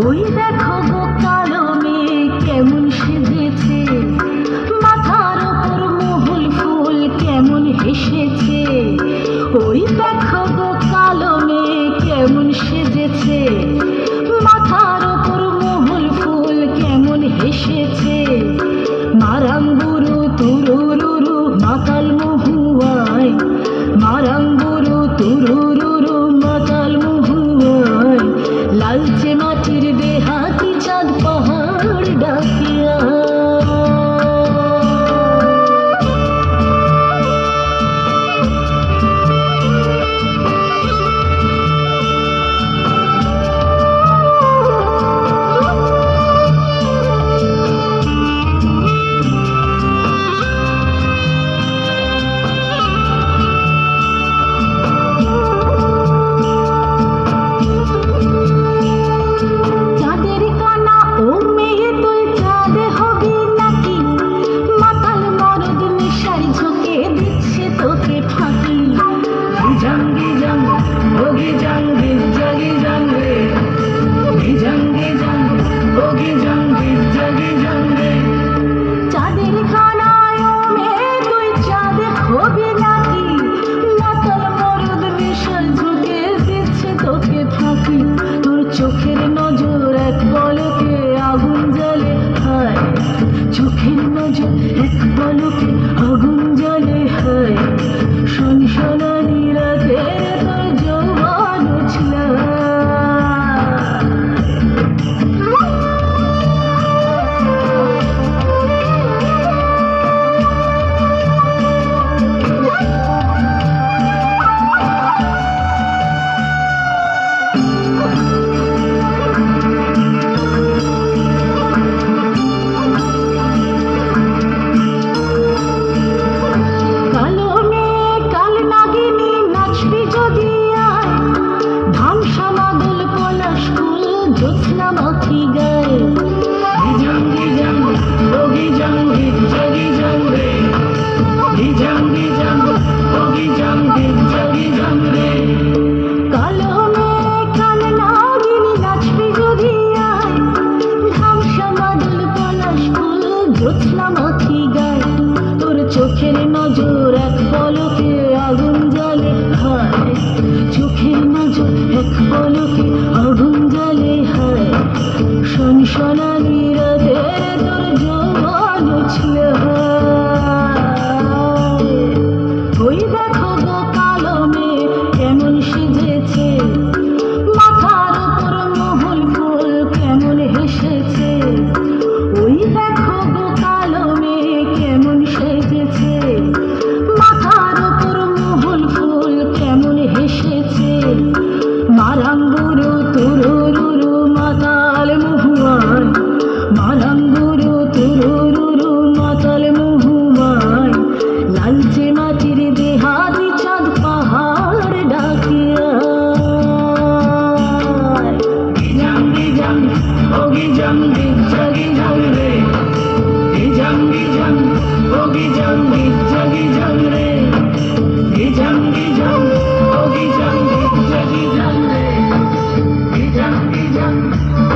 ওই দেখো গো কালো মেয়ে কেমন সেজেছে, মাথার ওপর মহুল ফুল কেমন হেসেছে। ওই দেখো গো কালো মেয়ে কেমন সেজেছে, মাথার ওপর মহুল ফুল কেমন হেসেছে। মারাঙ্গুরু তুরুরুরু মাতাল মহুয়ায়, মারাঙ্গুরু তুরুরুরু মাতাল মহুয়ায়, লালচে মাটির দেহাতি চাঁদ পাহাড় ডাকিয়া। চোখের নজর এক পলকে আগুন জ্বলে হায়, চোখের নজর এক পলকে আগুন জ্বলে হায়। সনসনানি রাতে তোর যৌবন উছলা। চোখের নজর এক পলকে আগুন জ্বলে হায়, চোখের নজর এক পলকে আগুন জ্বলে হায়। সনসনানি রাতে তোর যৌবন উছলে হায়। ওই দেখো গো কালো মেয়ে কেমন সেজেছে, মাথার ওপর মহুল ফুল কেমন হেসেছে। ওই দেখো গো কালো মেয়ে কেমন সেজেছে, মাথার ওপর মহুল ফুল কেমন হেসেছে। মারাঙ্গুরু তুরুরুরু মাতাল মহুয়ায়, মারাঙ্গুরু তুরুরুরু মাতাল মহুয়ায়, লালচে মাটির দেহাতি চাঁদ পাহাড় ডাকিয়া। Jang